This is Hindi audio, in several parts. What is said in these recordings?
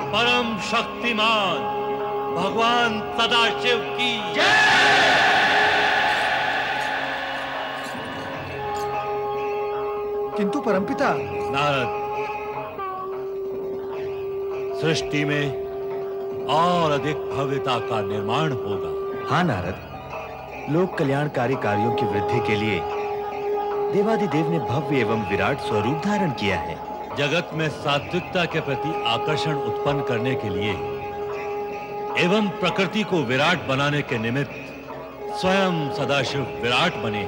परम शक्तिमान भगवान सदाशिव की जय। किंतु परमपिता। नारद, सृष्टि में और अधिक भव्यता का निर्माण होगा। हाँ नारद, लोक कल्याणकारी कार्यों की वृद्धि के लिए देवादिदेव ने भव्य एवं विराट स्वरूप धारण किया है। जगत में सात्विकता के प्रति आकर्षण उत्पन्न करने के लिए एवं प्रकृति को विराट बनाने के निमित्त स्वयं सदाशिव विराट बने।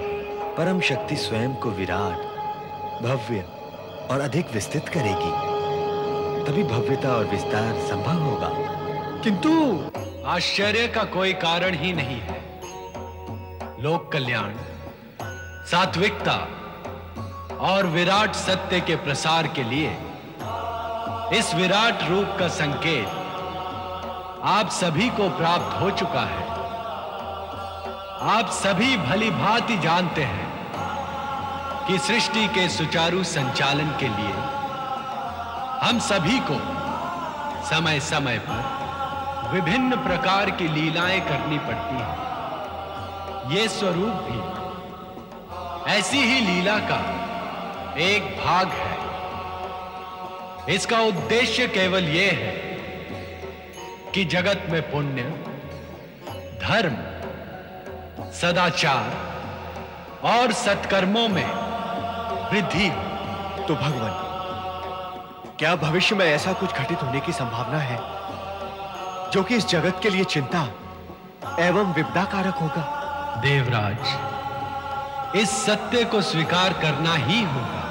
परम शक्ति स्वयं को विराट, भव्य और अधिक विस्तृत करेगी, तभी भव्यता और विस्तार संभव होगा। किंतु आश्चर्य का कोई कारण ही नहीं है। लोक कल्याण, सात्विकता और विराट सत्य के प्रसार के लिए इस विराट रूप का संकेत आप सभी को प्राप्त हो चुका है। आप सभी भली भांति जानते हैं कि सृष्टि के सुचारू संचालन के लिए हम सभी को समय समय पर विभिन्न प्रकार की लीलाएं करनी पड़ती हैं। ये स्वरूप भी ऐसी ही लीला का एक भाग है। इसका उद्देश्य केवल यह है कि जगत में पुण्य, धर्म, सदाचार और सत्कर्मों में वृद्धि हो। तो भगवान, क्या भविष्य में ऐसा कुछ घटित होने की संभावना है जो कि इस जगत के लिए चिंता एवं विपदाकारक होगा? देवराज, इस सत्य को स्वीकार करना ही होगा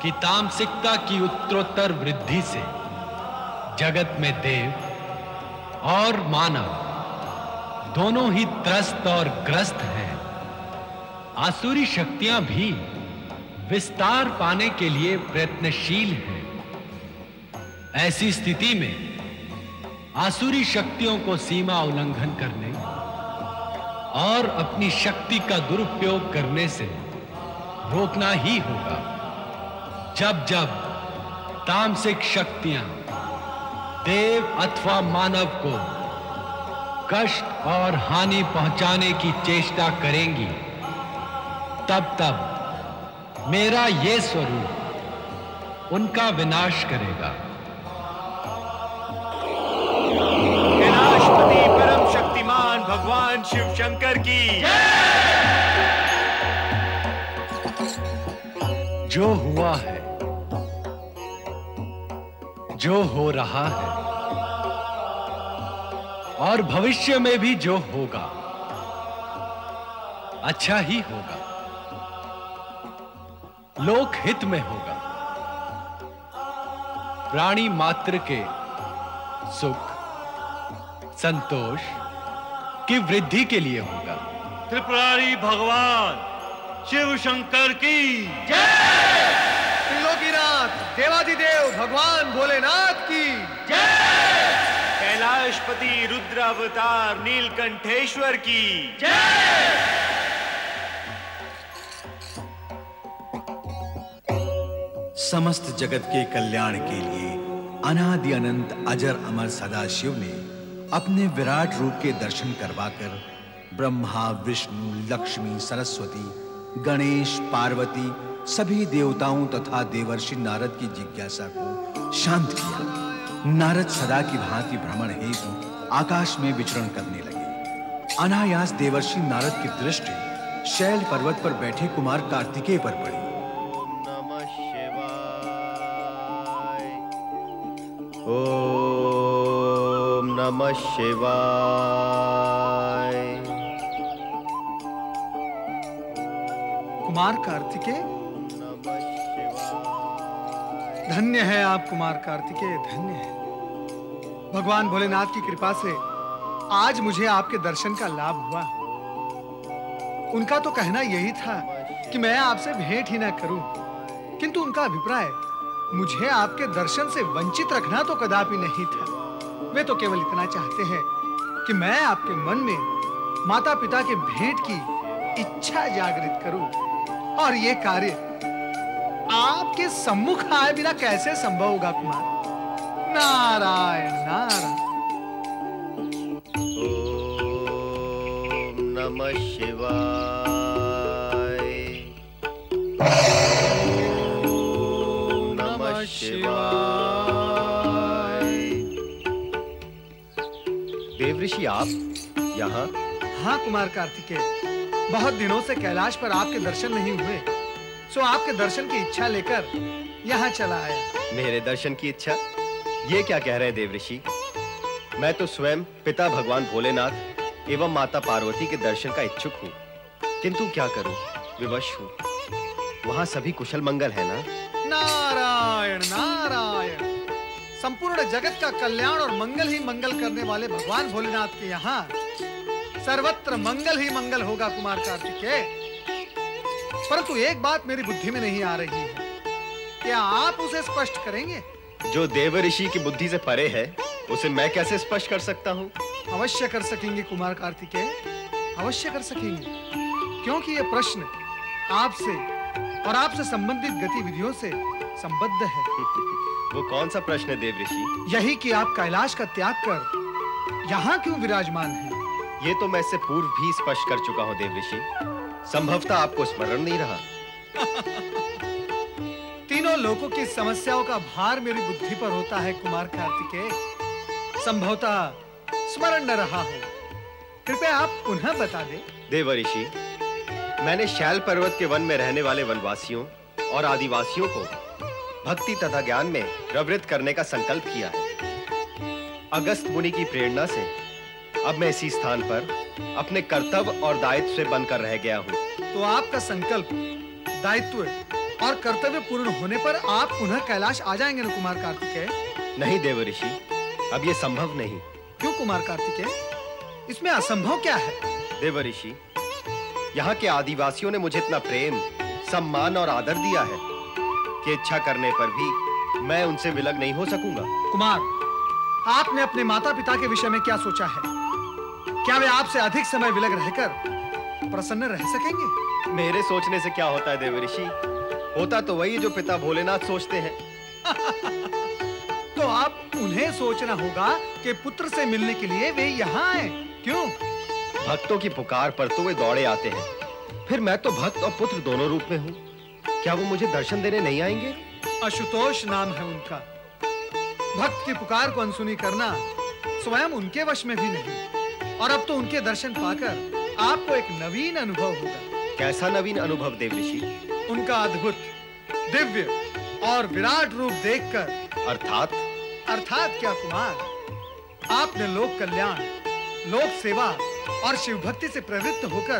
कि तामसिकता की उत्तरोत्तर वृद्धि से जगत में देव और मानव दोनों ही त्रस्त और ग्रस्त हैं। आसुरी शक्तियां भी विस्तार पाने के लिए प्रयत्नशील हैं। ऐसी स्थिति में आसुरी शक्तियों को सीमा उल्लंघन करने और अपनी शक्ति का दुरुपयोग करने से रोकना ही होगा। जब जब तामसिक शक्तियां देव अथवा मानव को कष्ट और हानि पहुंचाने की चेष्टा करेंगी, तब तब मेरा ये स्वरूप उनका विनाश करेगा। कैलाशपति परम शक्तिमान भगवान शिव शंकर की जो हुआ है, जो हो रहा है और भविष्य में भी जो होगा, अच्छा ही होगा, लोक हित में होगा, प्राणी मात्र के सुख संतोष की वृद्धि के लिए होगा। त्रिपुरारी भगवान शिव शंकर की जय। त्रिलोकीनाथ देवादिदेव भगवान भोलेनाथ की जय। कैलाशपति रुद्र अवतार नीलकंठेश्वर की जय। समस्त जगत के कल्याण के लिए अनादि अनंत अजर अमर सदाशिव ने अपने विराट रूप के दर्शन करवाकर ब्रह्मा, विष्णु, लक्ष्मी, सरस्वती, गणेश, पार्वती सभी देवताओं तथा देवर्षि नारद की जिज्ञासा को शांत किया। नारद सदा की भांति भ्रमण हेतु आकाश में विचरण करने लगे। अनायास देवर्षि नारद की दृष्टि शैल पर्वत पर बैठे कुमार कार्तिकेय पर पड़ी। ओम नमः शिवाय। कुमार कार्तिकेय, धन्य है आप कुमार कार्तिकेय, धन्य है। भगवान भोलेनाथ की कृपा से आज मुझे आपके दर्शन का लाभ हुआ। उनका तो कहना यही था कि मैं आपसे भेंट ही ना करूं, किंतु उनका अभिप्राय मुझे आपके दर्शन से वंचित रखना तो कदापि नहीं था। वे तो केवल इतना चाहते हैं कि मैं आपके मन में माता पिता के भेंट की इच्छा जागृत करूं, और ये कार्य आपके सम्मुख आए बिना कैसे संभव होगा कुमार? नारायण नारायण। ओम नमः शिवाय। ओम नमः शिवाय। देवऋषि आप यहाँ? हाँ कुमार कार्तिकेय, बहुत दिनों से कैलाश पर आपके दर्शन नहीं हुए, सो आपके दर्शन की इच्छा लेकर यहाँ चला आया। मेरे दर्शन की इच्छा? ये क्या कह रहे हैं देवऋषि? मैं तो स्वयं पिता भगवान भोलेनाथ एवं माता पार्वती के दर्शन का इच्छुक हूँ, किंतु क्या करूं, विवश हूँ। वहां सभी कुशल मंगल है ना? नारायण नारायण। संपूर्ण जगत का कल्याण और मंगल ही मंगल करने वाले भगवान भोलेनाथ के यहाँ सर्वत्र मंगल ही मंगल होगा कुमार कार्तिकेय। परंतु एक बात मेरी बुद्धि में नहीं आ रही है, क्या आप उसे स्पष्ट करेंगे? जो देवऋषि की बुद्धि से परे है, उसे मैं कैसे स्पष्ट कर सकता हूँ? अवश्य कर सकेंगे कुमार कार्तिकेय, अवश्य कर सकेंगे, क्योंकि यह प्रश्न आपसे और आपसे संबंधित गतिविधियों से संबद्ध है। वो कौन सा प्रश्न है देवऋषि? यही कि आप कैलाश का त्याग कर यहाँ क्यों विराजमान हैं? ये तो मैं इससे पूर्व भी स्पष्ट कर चुका हूँ देवऋषि। संभवतः आपको स्मरण नहीं रहा। तीनों लोगों की समस्याओं का भार मेरी बुद्धि पर होता है कुमार कार्तिकेय। संभवतः स्मरण न रहा हो, कृपया आप पुनः बता दें। देवऋषि, मैंने शैल पर्वत के वन में रहने वाले वनवासियों और आदिवासियों को भक्ति तथा ज्ञान में प्रवृत्त करने का संकल्प किया है। अगस्त मुनि की प्रेरणा से अब मैं इसी स्थान पर अपने कर्तव्य और दायित्व से बनकर रह गया हूँ। तो आपका संकल्प, दायित्व और कर्तव्य पूर्ण होने पर आप पुनः कैलाश आ जाएंगे न कुमार कार्तिकेय? नहीं देवऋषि, अब ये संभव नहीं। क्यों कुमार कार्तिकेय? इसमें असंभव क्या है? देवऋषि, यहाँ के आदिवासियों ने मुझे इतना प्रेम, सम्मान और आदर दिया है कि इच्छा करने पर भी मैं उनसे विलग नहीं हो सकूंगा। कुमार, आपने अपने माता पिता के विषय में क्या सोचा है? क्या वे आपसे अधिक समय विलग रहकर प्रसन्न रह सकेंगे? मेरे सोचने से क्या होता है देवऋषि? होता तो वही जो पिता भोलेनाथ सोचते हैं। तो आप उन्हें सोचना होगा कि पुत्र से मिलने के लिए वे यहाँ आए। क्यों? भक्तों की पुकार पर तो वे दौड़े आते हैं, फिर मैं तो भक्त और पुत्र दोनों रूप में हूँ। क्या वो मुझे दर्शन देने नहीं आएंगे? आशुतोष नाम है उनका। भक्त की पुकार को अनसुनी करना स्वयं उनके वश में भी नहीं, और अब तो उनके दर्शन पाकर आपको एक नवीन अनुभव होगा। कैसा नवीन अनुभव देवऋषि? उनका अद्भुत, दिव्य और विराट रूप देखकर। अर्थात क्या कुमार? आपने लोक कल्याण, लोक सेवा और शिव भक्ति से प्रवृत्त होकर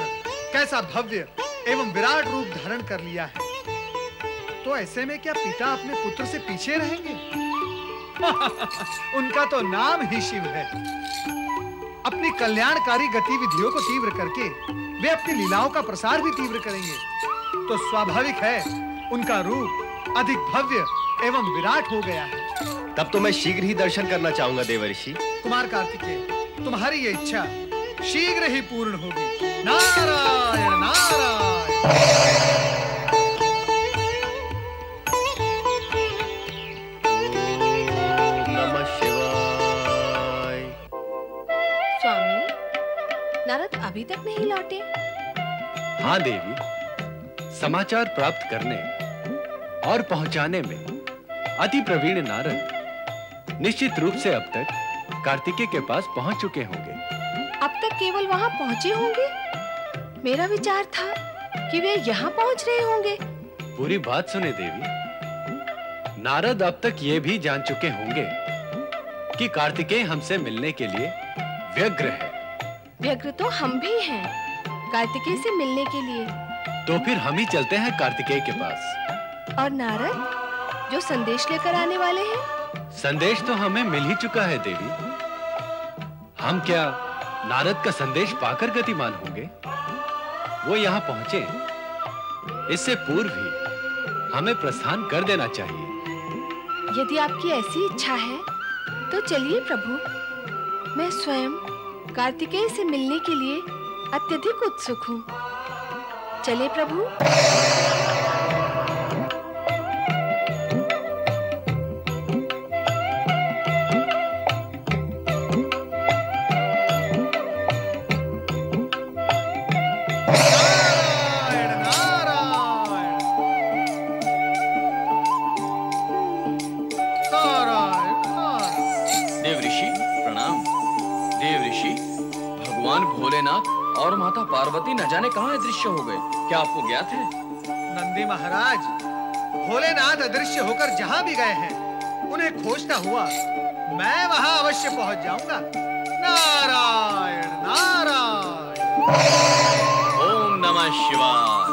कैसा भव्य एवं विराट रूप धारण कर लिया है। तो ऐसे में क्या पिता अपने पुत्र से पीछे रहेंगे? उनका तो नाम ही शिव है। अपनी कल्याणकारी गतिविधियों को तीव्र करके वे अपनी लीलाओं का प्रसार भी तीव्र करेंगे। तो स्वाभाविक है उनका रूप अधिक भव्य एवं विराट हो गया है। तब तो मैं शीघ्र ही दर्शन करना चाहूंगा देवऋषि। कुमार कार्तिकेय, तुम्हारी ये इच्छा शीघ्र ही पूर्ण होगी। नारायण नारायण। नमः शिवाय। स्वामी, नारद अभी तक नहीं लौटे? हाँ देवी, समाचार प्राप्त करने और पहुंचाने में अति प्रवीण नारद निश्चित रूप से अब तक कार्तिकेय के पास पहुंच चुके होंगे। अब तक केवल वहां पहुंचे होंगे? मेरा विचार था कि वे यहाँ पहुंच रहे होंगे। पूरी बात सुने देवी। नारद अब तक ये भी जान चुके होंगे कि कार्तिकेय हमसे मिलने के लिए व्यग्र है। व्यग्र तो हम भी हैं कार्तिकेय से मिलने के लिए। तो फिर हम ही चलते हैं कार्तिकेय के पास। और नारद जो संदेश लेकर आने वाले हैं? संदेश तो हमें मिल ही चुका है देवी। हम क्या नारद का संदेश पाकर गतिमान होंगे? वो यहाँ पहुंचे इससे पूर्व ही हमें प्रस्थान कर देना चाहिए। यदि आपकी ऐसी इच्छा है तो चलिए प्रभु, मैं स्वयं कार्तिकेय से मिलने के लिए अत्यधिक उत्सुक हूँ। चले प्रभु। और माता पार्वती न जाने कहां अदृश्य हो गए, क्या आपको ज्ञात है? नंदी महाराज, भोलेनाथ अदृश्य होकर जहां भी गए हैं, उन्हें खोजता हुआ मैं वहां अवश्य पहुंच जाऊंगा। नारायण नारायण। ओम नमः शिवाय।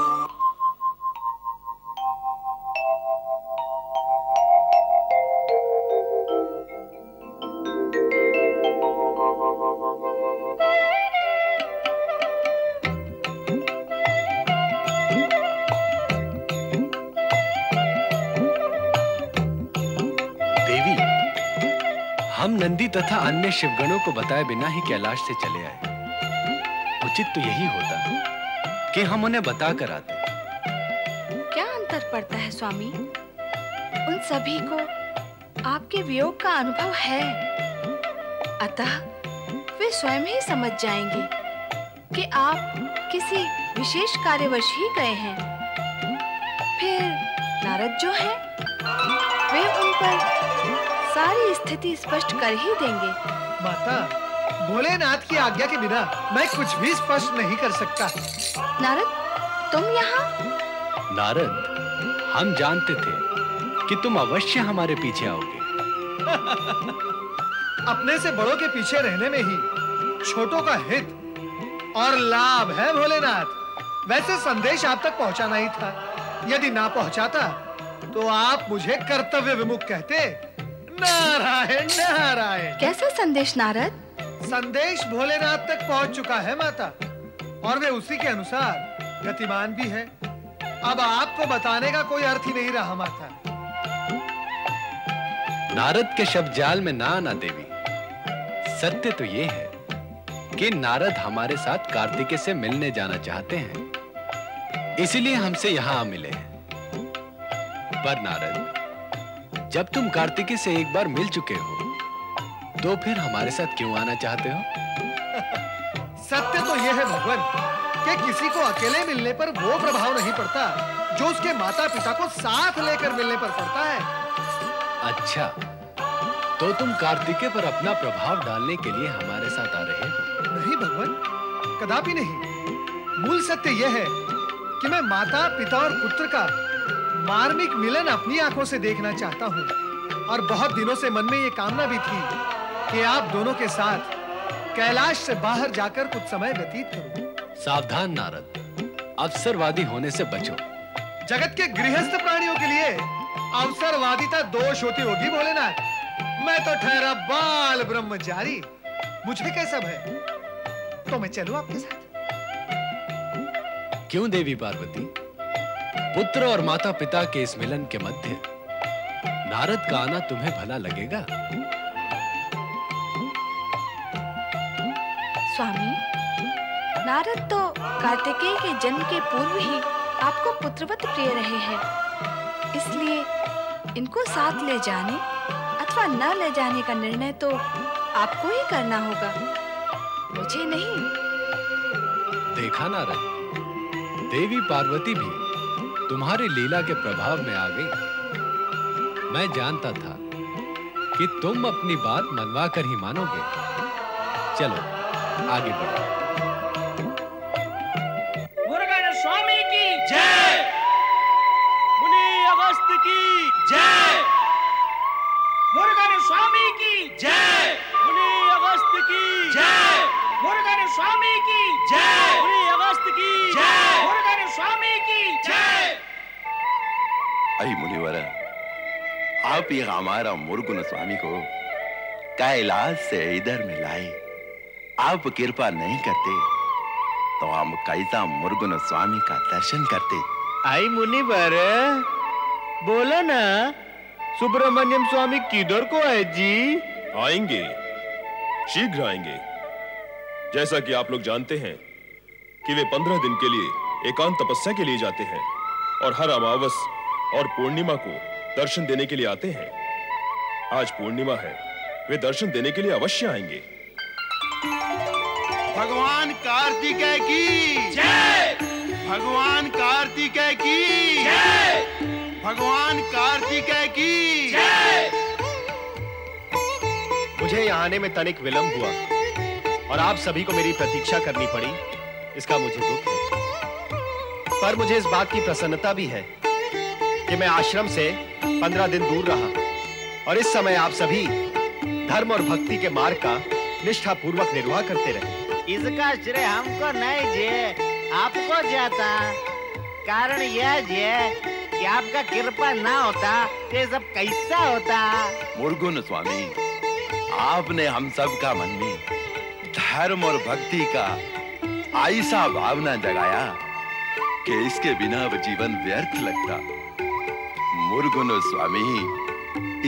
नंदी तथा अन्य शिवगणों को बताए बिना ही कैलाश से चले आए। उचित तो यही होता कि हम उन्हें बताकर आते। क्या अंतर पड़ता है स्वामी? उन सभी को आपके वियोग का अनुभव है, अतः वे स्वयं ही समझ जाएंगे कि आप किसी विशेष कार्यवश ही गए हैं। फिर नारद जो हैं, वे उन पर सारी स्थिति स्पष्ट कर ही देंगे। माता, भोलेनाथ की आज्ञा के बिना मैं कुछ भी स्पष्ट नहीं कर सकता। नारद, तुम यहाँ? नारद, हम जानते थे कि तुम अवश्य हमारे पीछे आओगे। अपने से बड़ों के पीछे रहने में ही छोटों का हित और लाभ है भोलेनाथ। वैसे संदेश आप तक पहुंचाना ही था। यदि ना पहुंचाता तो आप मुझे कर्तव्य विमुख कहते। नारायण नारायण। कैसा संदेश नारद? संदेश भोलेनाथ तक पहुंच चुका है माता, और वे उसी के अनुसार गतिमान भी है। अब आपको बताने का कोई अर्थ ही नहीं रहा माता। नारद के शब्द जाल में ना आना देवी। सत्य तो ये है कि नारद हमारे साथ कार्तिकेय से मिलने जाना चाहते हैं, इसलिए हमसे यहां मिले हैं। पर नारद, जब तुम कार्तिकेय से एक बार मिल चुके हो, तो फिर हमारे साथ क्यों आना चाहते हो? सत्य तो यह है भगवान कि किसी को अकेले मिलने पर वो प्रभाव नहीं पड़ता जो उसके माता पिता को साथ लेकर मिलने पर पड़ता है। अच्छा, तो तुम कार्तिकेय पर अपना प्रभाव डालने के लिए हमारे साथ आ रहे हो? नहीं भगवान, कदापि नहीं। मूल सत्य यह है कि मैं माता पिता और पुत्र का मार्मिक मिलन अपनी आंखों से देखना चाहता हूँ, और बहुत दिनों से मन में ये कामना भी थी कि आप दोनों के साथ कैलाश से बाहर जाकर कुछ समय व्यतीत करूं। सावधान नारद, अवसरवादी होने से बचो। जगत के गृहस्थ प्राणियों के लिए अवसरवादिता दोष होती होगी भोलेनाथ। मैं तो ठहरा बाल ब्रह्मचारी, मुझे कैसा भय? तो मैं चलूं आपके साथ? क्यों देवी पार्वती? पुत्र और माता पिता के इस मिलन के मध्य नारद का आना तुम्हें भला लगेगा? स्वामी, नारद तो कार्तिकेय के जन्म के पूर्व ही आपको पुत्रवत प्रिय रहे हैं, इसलिए इनको साथ ले जाने अथवा न ले जाने का निर्णय तो आपको ही करना होगा, मुझे नहीं। देखा नारद, देवी पार्वती भी तुम्हारी लीला के प्रभाव में आ गई। मैं जानता था कि तुम अपनी बात मनवा कर ही मानोगे। चलो आगे बढ़ो। मुरुगन स्वामी की जय, मुनि अगस्त की जय, मुरुगन स्वामी की जय, मुनि अगस्त की जय, मुरुगन स्वामी की जय, मुनि अगस्त की जय, मुरुगन स्वामी की जय। आई मुनिवर, आप ये हमारा मुरुगन स्वामी को कैलाश से इधर में लाए। आप कृपा नहीं करते तो हम कैसा मुरुगन स्वामी का दर्शन करते। आई मुनिवर, बोलो ना, सुब्रमण्यम स्वामी किधर को है जी? आएंगे, शीघ्र आएंगे। जैसा कि आप लोग जानते हैं कि वे 15 दिन के लिए एकांत तपस्या के लिए जाते हैं और हर अमावस और पूर्णिमा को दर्शन देने के लिए आते हैं। आज पूर्णिमा है, वे दर्शन देने के लिए अवश्य आएंगे। भगवान कार्तिकेय की जय, भगवान कार्तिकेय की जय, भगवान कार्तिकेय की जय। मुझे यहाँ आने में तनिक विलंब हुआ और आप सभी को मेरी प्रतीक्षा करनी पड़ी, इसका मुझे दुख है। पर मुझे इस बात की प्रसन्नता भी है कि मैं आश्रम से 15 दिन दूर रहा और इस समय आप सभी धर्म और भक्ति के मार्ग का निष्ठा पूर्वक निर्वाह करते रहे। इसका श्रेय हमको नहीं जे, आपको जाता। कारण यह जे कि आपका कृपा ना होता तो ये सब कैसा होता। मुर्गुन स्वामी, आपने हम सब का मन में धर्म और भक्ति का ऐसा भावना जगाया कि इसके बिना अब जीवन व्यर्थ लगता। मुर्गुन स्वामी,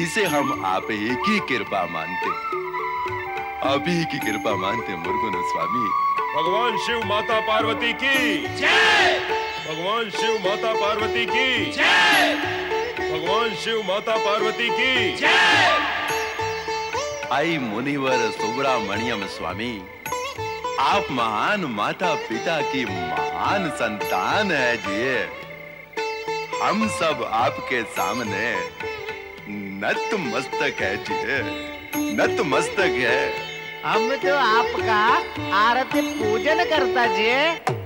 इसे हम आप ही की कृपा मानते, आप ही की कृपा मानते मुर्गुन स्वामी। भगवान शिव माता पार्वती की जय, भगवान शिव माता पार्वती की जय, भगवान शिव माता पार्वती की जय। आई मुनिवर सुब्रमण्यम स्वामी, आप महान माता पिता की महान संतान है जी। हम सब आपके सामने नतमस्तक है जी, नतमस्तक है। हम तो आपका आरती पूजन करता जी।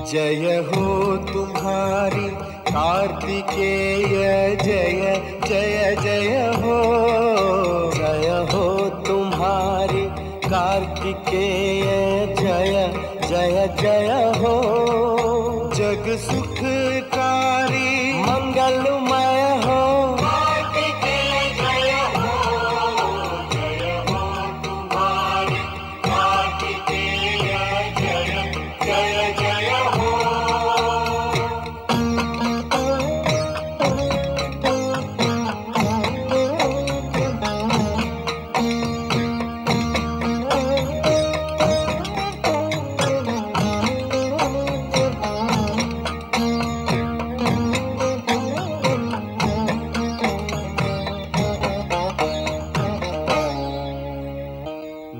जय हो तुम्हारी कार्तिकेय, जय जय जय हो। जय हो तुम्हारी कार्तिकेय, जय जय जय हो। जग सुखकारी मंगलमय हो। कार्तिकेय जय हो, जय हो तुम्हारी कार्तिकेय, जय जय जय हो।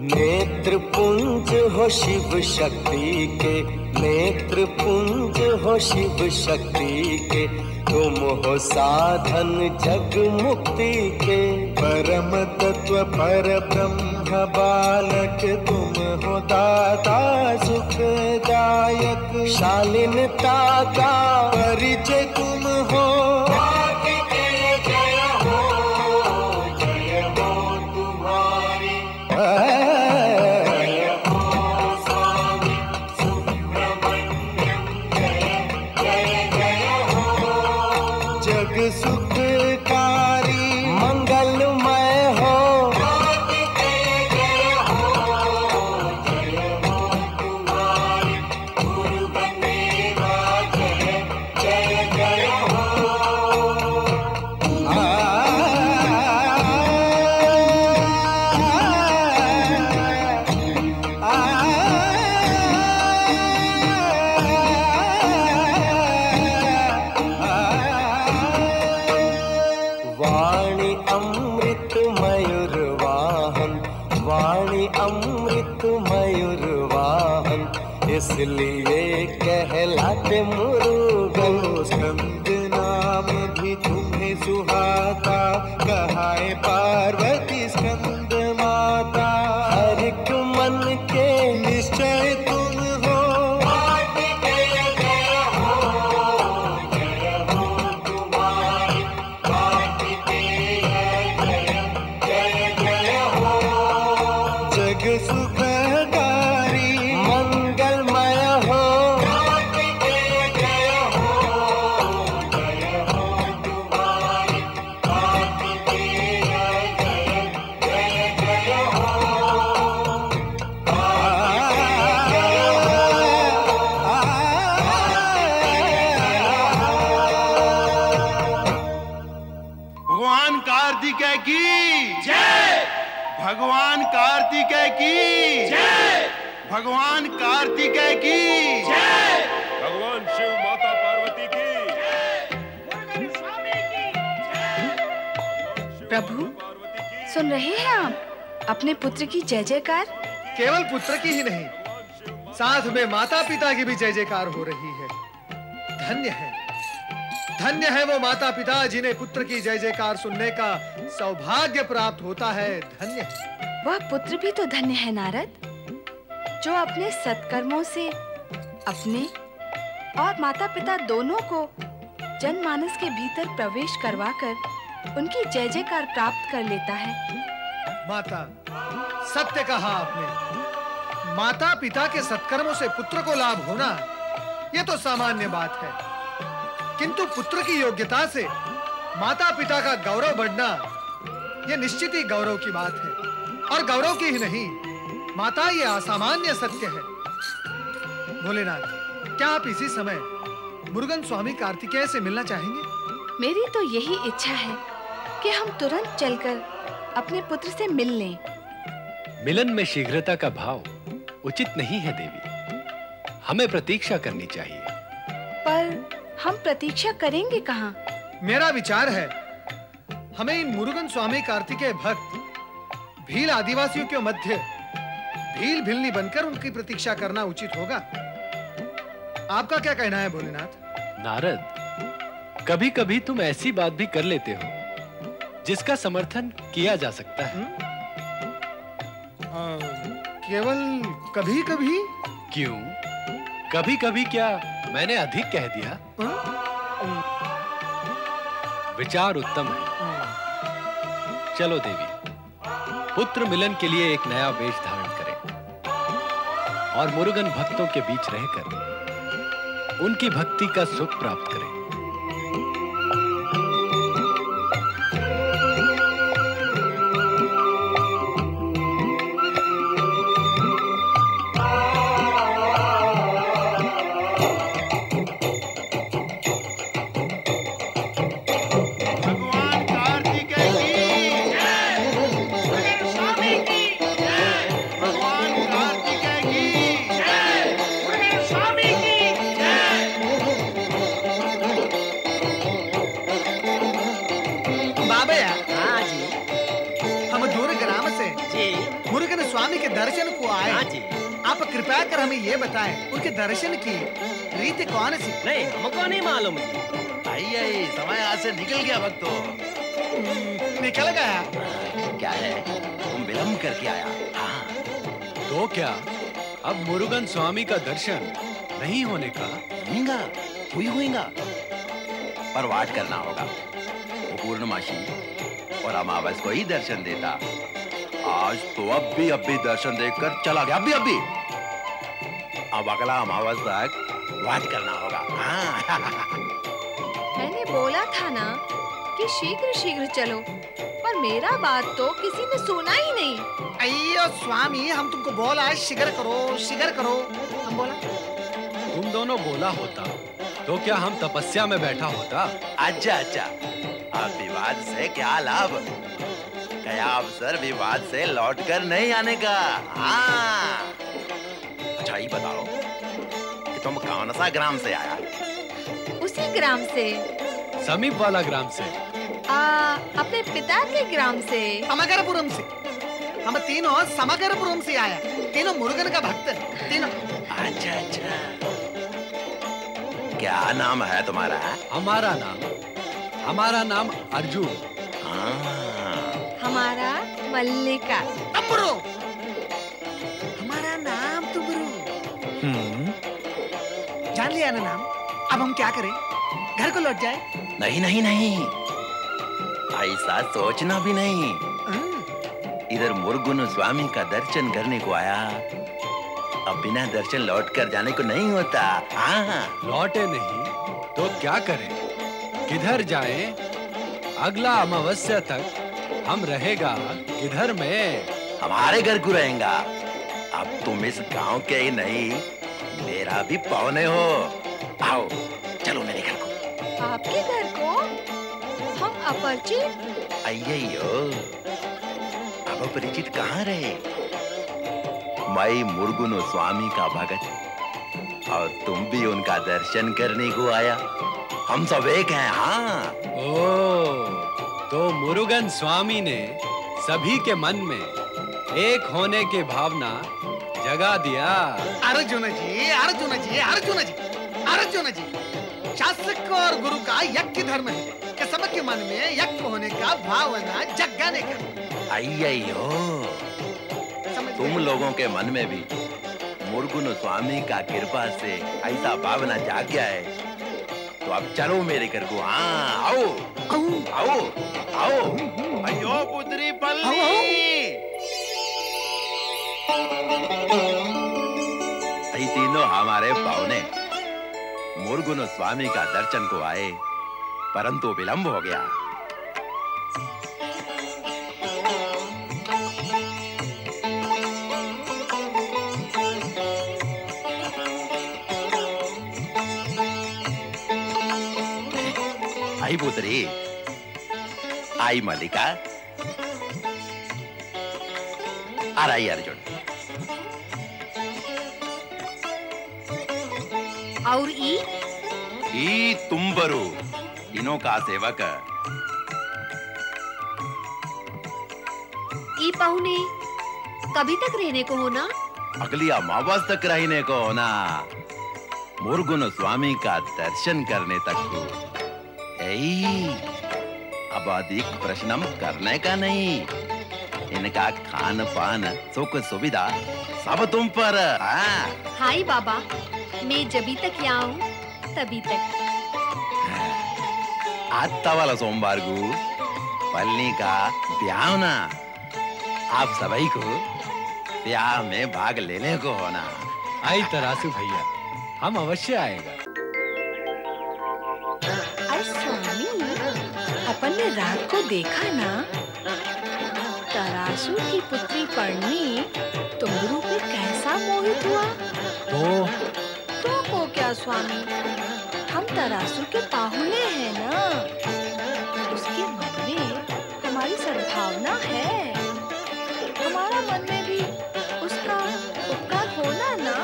नेत्र पुंज हो शिव शक्ति के, नेत्र पुंज हो शिव शक्ति के। तुम हो साधन जग मुक्ति के। परम तत्व पर ब्रह्म बालक, तुम हो दाता सुखदायक। शालीनता का परिचय तुम हो। सुखकारी मंगलमय हो। जय हो तुम्हारी गुरु बंदेवा, जय जय जय हो। वाणी अमृत मयूर वाहन, वाणी अमृत मयूर वाहन। इसलिए कहलाते मुरुगन। स्कंद नाम भी तुम्हें सुहाता, कहाए पार्वती स्कंद माता। हर एक मन के निश्चय तुम हो। जय कार्तिकेय की जय। भगवान कार्तिकेय की जय। भगवान शिव माता पार्वती की प्रभु, सुन रहे हैं आप अपने पुत्र की जय जयकार? केवल पुत्र की ही नहीं, साथ में माता पिता की भी जय जयकार हो रही है। धन्य है वो माता पिता जिन्हें पुत्र की जय जयकार सुनने का सौभाग्य प्राप्त होता है। धन्य है वह पुत्र भी तो धन्य है नारद, जो अपने सत्कर्मों से अपने और माता पिता दोनों को जनमानस के भीतर प्रवेश करवाकर उनकी जय जयकार प्राप्त कर लेता है। माता, सत्य कहा आपने। माता पिता के सत्कर्मों से पुत्र को लाभ होना यह तो सामान्य बात है, किंतु पुत्र की योग्यता से माता पिता का गौरव बढ़ना यह निश्चित ही गौरव की बात है, और गौरव की ही नहीं माता, यह असामान्य सत्य है। भोलेनाथ, क्या आप इसी समय मुरुगन स्वामी कार्तिकेय से मिलना चाहेंगे? मेरी तो यही इच्छा है कि हम तुरंत चलकर अपने पुत्र से मिल लें। मिलन में शीघ्रता का भाव उचित नहीं है देवी, हमें प्रतीक्षा करनी चाहिए। पर हम प्रतीक्षा करेंगे कहाँ? मेरा विचार है हमें इन मुरुगन स्वामी कार्तिकेय भक्त भील आदिवासियों के मध्य भील भिलनी बनकर उनकी प्रतीक्षा करना उचित होगा। आपका क्या कहना है भोलेनाथ? नारद, कभी-कभी तुम ऐसी बात भी कर लेते हो जिसका समर्थन किया जा सकता है। केवल कभी-कभी? क्यों? कभी-कभी क्या मैंने अधिक कह दिया? विचार उत्तम है। चलो देवी, पुत्र मिलन के लिए एक नया वेश धारण करें और मुरुगन भक्तों के बीच रहकर उनकी भक्ति का सुख प्राप्त करें। दर्शन को आए। आप कृपया कर हमें ये बताएं, उनके दर्शन की रीति कौन सी? नहीं, हमको नहीं मालूम। आई समय आज से निकल गया भक्तों। निकल गया? क्या है, तुम विलम्ब करके आया? हाँ। तो क्या अब मुरुगन स्वामी का दर्शन नहीं होने का? होगा, पर वाट करना होगा। वो पूर्णमासी और अमावस को ही दर्शन देता। आज तो अभी दर्शन देकर चला गया। अभी अब अगला अमावस तक वाट करना होगा। हाँ। मैंने बोला था ना कि शीघ्र चलो, पर मेरा बात तो किसी ने सुना ही नहीं। अయ్యో स्वामी, हम तुमको बोला है शीघ्र करो। हम बोला तुम दोनों बोला होता तो क्या हम तपस्या में बैठा होता? अच्छा, अब विवाद से क्या लाभ? गया अवसर विवाद से लौटकर नहीं आने का। हाँ। अच्छा ये बताओ कि तुम कौन सा ग्राम से आया? उसी ग्राम से। समीप वाला ग्राम से? अपने पिता के ग्राम से। समगरपुरम से। हम तीनों समगरपुरम से आया, तीनों मुरुगन का भक्त तीनों। अच्छा, क्या नाम है तुम्हारा? हमारा नाम अर्जुन। हमारा मल्लिका। तंबरू। हमारा नाम तुबरू। जान लिया ना नाम? अब हम क्या करें? घर को लौट जाए? नहीं, ऐसा सोचना भी नहीं। इधर मुरुगन स्वामी का दर्शन करने को आया, अब बिना दर्शन लौट कर जाने को नहीं होता। हाँ। लौटे नहीं तो क्या करें? किधर जाएं? अगला अमावस्या तक हम रहेगा किधर में? हमारे घर को रहेगा। अब तुम इस गांव के ही नहीं, मेरा भी पौने हो। आओ चलो मेरे घर को। आपके घर को? हम अपरिचित? अय्यो, अब अपरिचित कहाँ रहे? मैं मुर्गुन स्वामी का भगत और तुम भी उनका दर्शन करने को आया। हम सब एक हैं। हाँ। तो मुरुगन स्वामी ने सभी के मन में एक होने की भावना जगा दिया। अर्जुन जी, अर्जुन जी, अर्जुन जी, अर्जुन जी, शासक और गुरु का यज्ञ धर्म है कि सबके मन में यज्ञ होने का भावना जगाने का। अय्यो, तुम लोगों के मन में भी मुर्गुन स्वामी का कृपा से ऐसा भावना जाग गया है, तो अब चलो मेरे घर को। हाँ, आओ आओ आओ। अयो पुत्री पल्ली। तीनों हमारे पावने मुर्गुन स्वामी का दर्शन को आए, परंतु विलंब हो गया। आई पुत्री, आई मल्लिका, आई अर्जुन। और ई तुम्बरू, इनों का सेवक। ई पाहुने कभी तक रहने को होना? अगली अमावस तक रहने को होना। मुर्गुन स्वामी का दर्शन करने तक को। अब अधिक प्रश्न करने का नहीं। इनका खान पान सुख सुविधा सब तुम पर। हाय बाबा, मैं जभी तक यहाँ हूँ तभी तक। आता वाला सोमवार को पल्ली का ब्याह ना, आप सभी को ब्याह में भाग लेने को होना। आई तरासू भैया, हम अवश्य आएगा। स्वामी, अपन ने रात को देखा ना, तरासू की पुत्री पर्णी तुम्बरू पे कैसा मोहित हुआ। तो को क्या स्वामी, हम तरासू के पाहुने हैं ना, उसके मन में हमारी सद्भावना है, हमारा मन में भी उसका उपकार होना ना।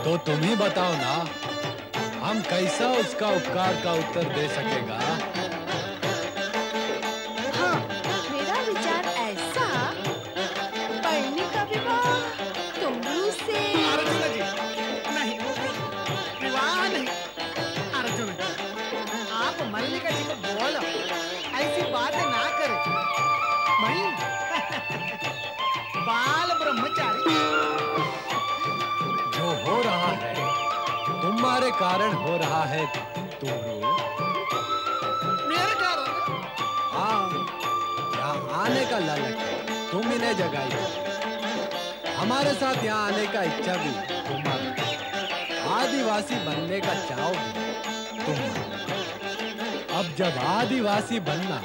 तो तुम ही बताओ ना, हम कैसा उसका उपकार का उत्तर दे सकेगा? हाँ, मेरा विचार ऐसा, पर्णी का विवाह तुम्बरू से। अर्जुन जी, नहीं, विवाह नहीं। अर्जुन जी, आप मल्लिका जी को बोलो, ऐसी बातें ना करें। मैं बाल ब्रह्मचारी। जो हो रहा है तुम्हारे कारण हो रहा है तुम्बरू। मेरे कारण? हाँ, यहाँ आने का लालच तुम इन्हें जगाई, हमारे साथ यहाँ आने का इच्छा भी तुम्हारा, आदिवासी बनने का चाव भी तुम्हारा। अब जब आदिवासी बनना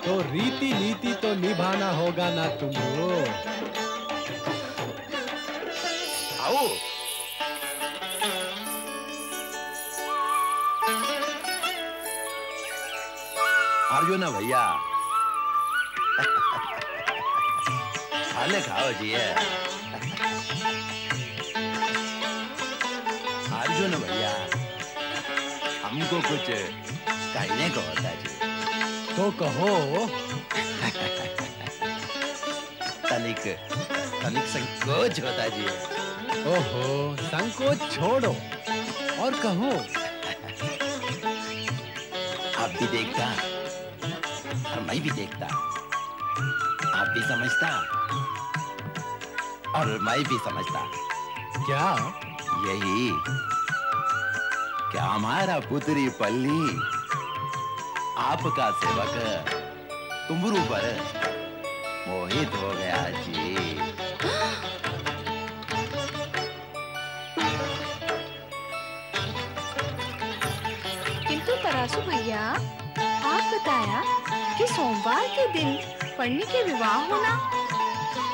तो रीति नीति तो निभाना होगा ना तुम्बरू। आओ। अर्जुन भैया, खाने खाओ जी। अर्जुन भैया, हमको कुछ कहने को होता जी। तो कहो। तनिक संकोच होता जी। ओहो, संकोच छोड़ो और कहो। आप भी देखता और मैं भी देखता, आप भी समझता और मैं भी समझता। क्या? यही कि हमारा पुत्री पल्ली आपका सेवक तुम्बरू पर मोहित हो गया जी। किंतु तरासू भैया, आप बताया कि सोमवार के दिन पर्णी के विवाह होना,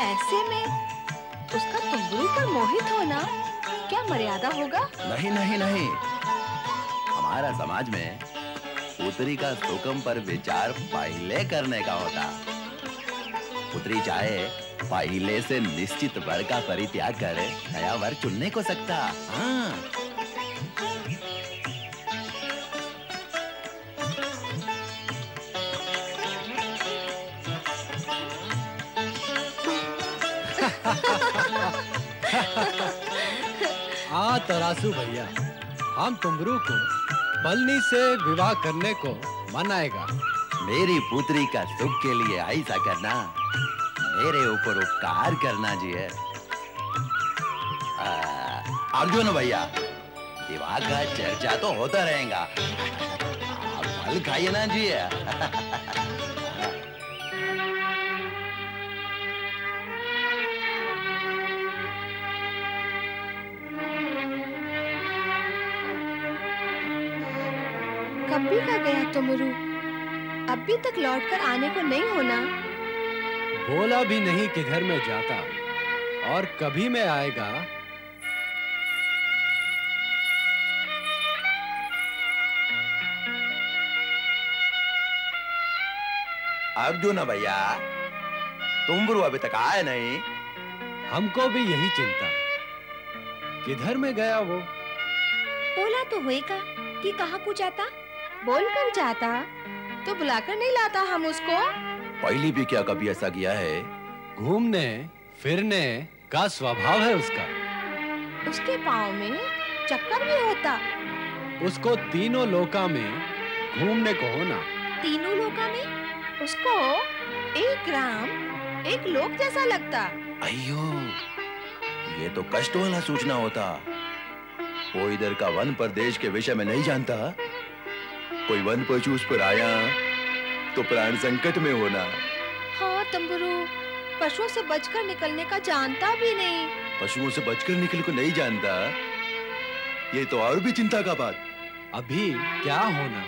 ऐसे में उसका तुम्बरू पर मोहित होना क्या मर्यादा होगा? नहीं नहीं नहीं, हमारा समाज में पुत्री का सुखम पर विचार पहले करने का होता। पुत्री चाहे पहले से निश्चित वर का परित्याग कर नया वर चुनने को सकता। हाँ। तरासू भैया, हम तुमरू को पलनी से विवाह करने को मनाएगा। मेरी पुत्री का सुख के लिए ऐसा करना मेरे ऊपर उपकार करना जी है। अर्जुन भैया, विवाह का चर्चा तो होता रहेगा, आप फल खाइए ना जी है। कब भी का गया तुमरू, अभी तक लौटकर आने को नहीं होना। बोला भी नहीं किधर में जाता और कभी में आएगा। अर्जुन भैया, तुमरू अभी तक आए नहीं। हमको भी यही चिंता, किधर में गया वो। बोला तो होएगा कि कहाँ को जाता। बोलकर जाता तो बुलाकर नहीं लाता हम उसको। पहली भी क्या कभी ऐसा किया है? घूमने फिरने का स्वभाव है उसका। उसके पाँव में चक्कर भी होता। उसको तीनों लोका में घूमने को होना। तीनों लोका में उसको एक ग्राम एक लोक जैसा लगता। अयो, ये तो कष्ट वाला सूचना होता। वो इधर का वन प्रदेश के विषय में नहीं जानता। कोई वन पशु उस पर आया तो प्राण संकट में होना। हाँ तुमरू, पशुओं से बचकर निकलने का जानता भी नहीं। पशुओं से बचकर निकलने को नहीं जानता, ये तो और भी चिंता का बात। अभी क्या होना,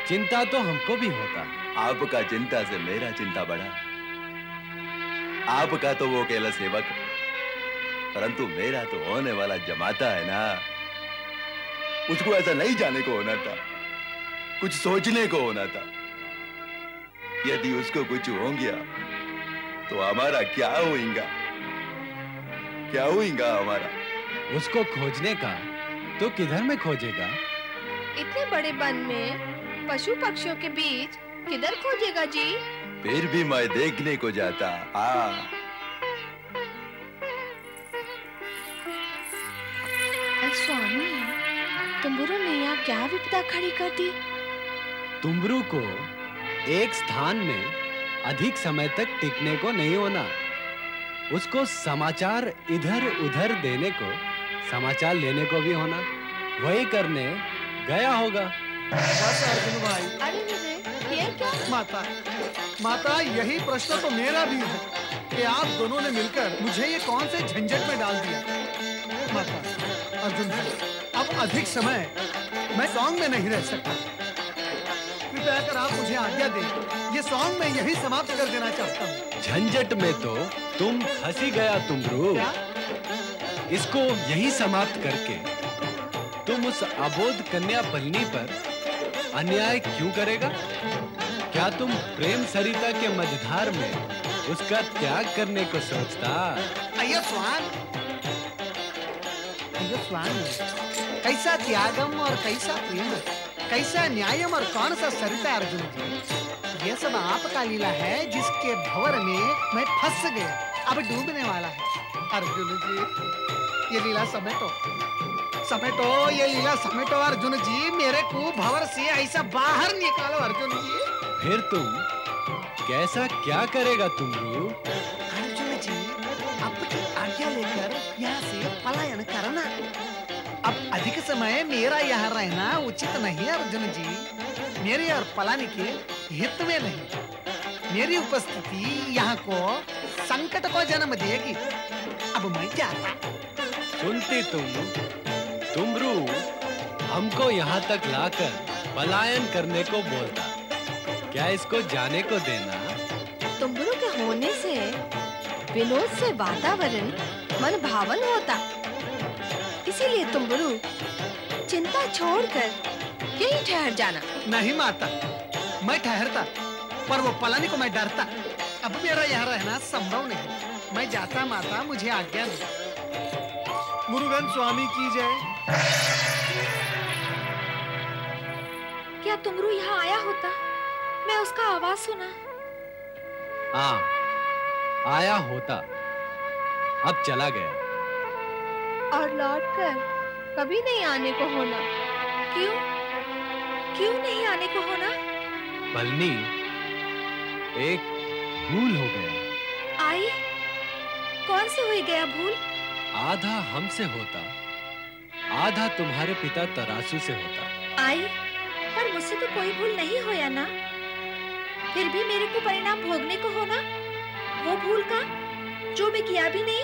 चिंता तो हमको भी होता। आपका चिंता से मेरा चिंता बढ़ा। आपका तो वो अकेला सेवक, परंतु मेरा तो होने वाला जमाता है ना। उसको ऐसा नहीं जाने को होना था, कुछ सोचने को होना था। यदि उसको कुछ हो गया तो हमारा क्या होगा? क्या होगा हमारा? उसको खोजने का तो किधर में खोजेगा? इतने बड़े वन में पशु पक्षियों के बीच किधर खोजेगा जी? फिर भी मैं देखने को जाता। स्वामी, तुमरू ने यहाँ क्या विपदा खड़ी कर दी? तुमरू को एक स्थान में अधिक समय तक टिकने को नहीं होना। उसको समाचार इधर उधर देने को, समाचार लेने को भी होना। वही करने गया होगा। बस अर्जुन भाई। अरे ये क्या? माता, यही प्रश्न तो मेरा भी है कि आप दोनों ने मिलकर मुझे ये कौन से झंझट में डाल दिया। माता, अर्जुन भाई, अब अधिक समय मैं सॉन्ग में नहीं रह सकता। कृपया कर आप मुझे आज्ञा दें। ये सॉन्ग मैं यही समाप्त कर देना चाहता हूँ। झंझट में तो तुम फंसी गया तुमरू। इसको यही समाप्त करके तुम उस अबोध कन्या पलनी पर अन्याय क्यों करेगा? क्या तुम प्रेम सरिता के मझधार में उसका त्याग करने को सोचता? अयो स्वामी, कैसा त्यागम और कैसा प्रेम, कैसा न्यायम और कौन सा सरिता अर्जुन जी। ये सब आपका लीला है जिसके भंवर में मैं फंस गया, अब डूबने वाला है। अर्जुन जी, ये लीला समेटो, ये लीला समेटो अर्जुन जी। मेरे को भंवर से ऐसा बाहर निकालो अर्जुन जी। फिर तुम कैसा क्या करेगा तुमरू? अर्जुन जी, आपकी आज्ञा लेकर यहाँ से पलायन करना। अब अधिक समय मेरा यहाँ रहना उचित नहीं अर्जुन जी। मेरे और पलानी के हित में नहीं। मेरी उपस्थिति यहाँ को संकट को जन्म देगी। अब मैं जाता। सुनती तुमरू हमको यहाँ तक लाकर पलायन करने को बोलता, क्या इसको जाने को देना? तुमरू के होने से विनोद से वातावरण मन भावन होता। इसीलिए तुमरू चिंता छोड़कर यहीं ठहर जाना। नहीं माता, मैं ठहरता, पर वो पलानी को मैं डरता। अब मेरा यहाँ रहना संभव नहीं। मैं जाता माता, मुझे आज्ञा दो। मुरुगन स्वामी की जय। क्या तुमरू यहाँ आया होता? मैं उसका आवाज सुना। हाँ, आया होता, अब चला गया। और लौटकर कभी नहीं आने को होना। क्यों? क्यों नहीं आने को होना? पलनी, एक भूल हो गया। आई? कौन से हुई गया भूल? आधा हमसे होता, आधा तुम्हारे पिता तरासू से होता। आई, पर मुझसे तो कोई भूल नहीं होया ना। फिर भी मेरे को परिणाम भोगने को होना, वो भूल का जो मैं किया भी नहीं।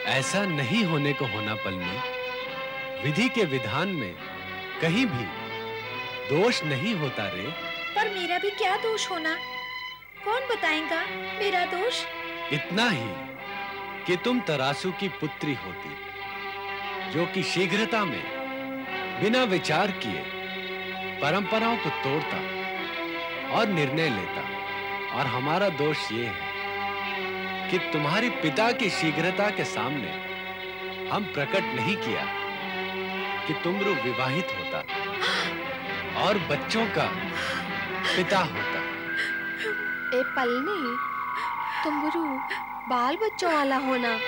ऐसा नहीं होने को होना पलनी। विधि के विधान में कहीं भी दोष नहीं होता रे। पर मेरा भी क्या दोष होना? कौन बताएगा मेरा दोष? इतना ही कि तुम तरासू की पुत्री होती, जो कि शीघ्रता में बिना विचार किए परंपराओं को तोड़ता और निर्णय लेता। और हमारा दोष ये है कि तुम्हारे पिता की शीघ्रता के सामने हम प्रकट नहीं किया कि तुमरू विवाहित होता और बच्चों का पिता होता। ए पलनी, तुमरू बाल बच्चों वाला होना।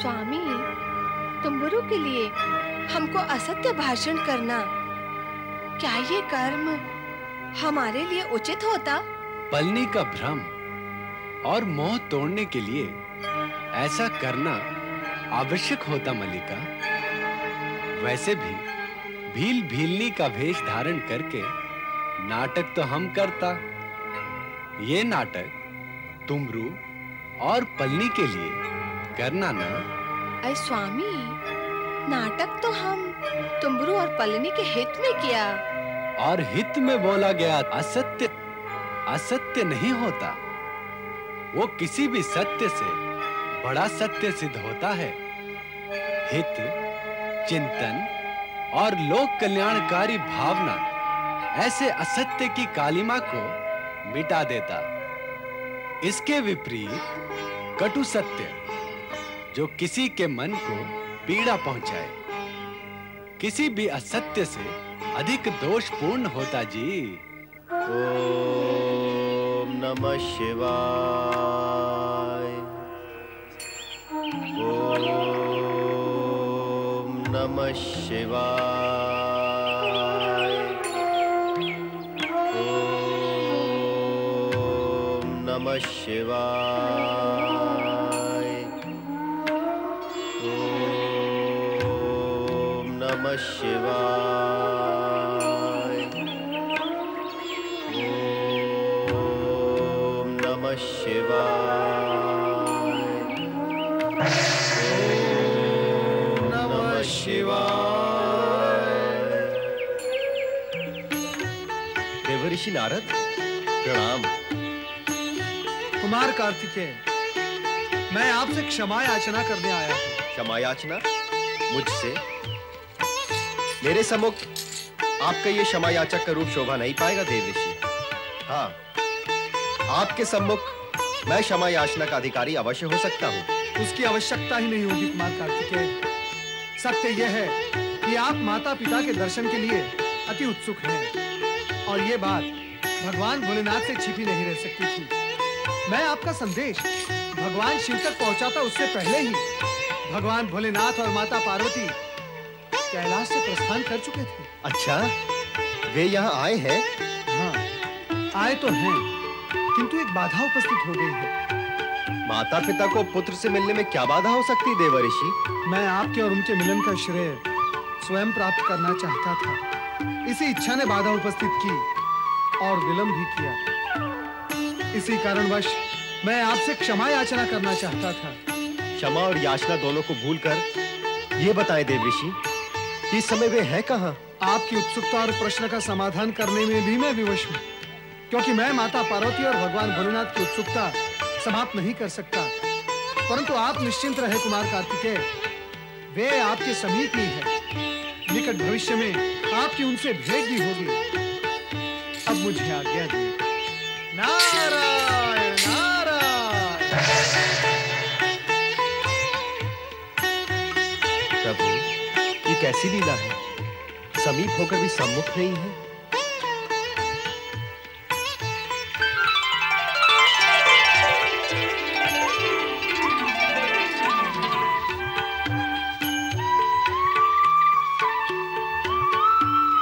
स्वामी, तुमरू के लिए हमको असत्य भाषण करना, क्या ये कर्म हमारे लिए उचित होता? पलनी का भ्रम और मोह तोड़ने के लिए ऐसा करना आवश्यक होता मल्लिका। वैसे भी भील भीलनी का वेश धारण करके नाटक तो हम करता। ये नाटक तुमरू और पलनी के लिए करना ना। अरे स्वामी, नाटक तो हम तुमरू और पलनी के हित में किया। और हित में बोला गया असत्य असत्य नहीं होता। वो किसी भी सत्य से बड़ा सत्य सिद्ध होता है। हित, चिंतन और लोक कल्याणकारी भावना ऐसे असत्य की कालिमा को मिटा देता। इसके विपरीत कटु सत्य, जो किसी के मन को पीड़ा पहुंचाए, किसी भी असत्य से अधिक दोषपूर्ण होता जी। ओम नमः शिवाय। ओम नमः शिवाय। ओम नमः शिवाय। ओम नमः शिवाय। देवर्षि नारद, प्रणाम। कुमार कार्तिकेय, मैं आपसे क्षमा याचना करने आया हूँ। क्षमा याचना मुझसे? मेरे सम्मुख आपका ये क्षमा याचक का रूप शोभा नहीं पाएगा देवर्षि। हाँ, आपके सम्मुख मैं क्षमा याचना का अधिकारी अवश्य हो सकता हूँ। उसकी आवश्यकता ही नहीं होगी कुमार कार्तिकेय। सत्य यह है कि आप माता पिता के दर्शन के लिए अति उत्सुक हैं, और ये बात भगवान भोलेनाथ से छिपी नहीं रह सकती थी। मैं आपका संदेश भगवान शिव तक पहुंचाता उससे पहले ही भगवान भोलेनाथ और माता पार्वती कैलाश से प्रस्थान कर चुके थे। अच्छा, वे यहाँ आए हैं? हाँ, आए तो हैं, किंतु एक बाधा उपस्थित हो गई है। माता पिता को पुत्र से मिलने में क्या बाधा हो सकती है देवर्षि? मैं आपके और उनके मिलन का श्रेय स्वयं प्राप्त करना चाहता था। इसी इच्छा ने बाधा उपस्थित की और विलंब भी किया। इसी कारणवश मैं आपसे क्षमा याचना करना चाहता था। क्षमा और याचना दोनों को भूलकर ये बताएं देवर्षि, इस समय वे है कहाँ? आपकी उत्सुकता और प्रश्न का समाधान करने में भी मैं विवश हूँ, क्योंकि मैं माता पार्वती और भगवान भोलेनाथ की उत्सुकता समाप्त नहीं कर सकता। परंतु आप निश्चिंत रहे कुमार कार्तिकेय, वे आपके समीप ही है। निकट भविष्य में आपकी उनसे भेंट भी होगी। अब मुझे आज्ञा दी। नारायण नारायण। प्रभु, ये कैसी लीला है? समीप होकर भी सम्मुख नहीं है।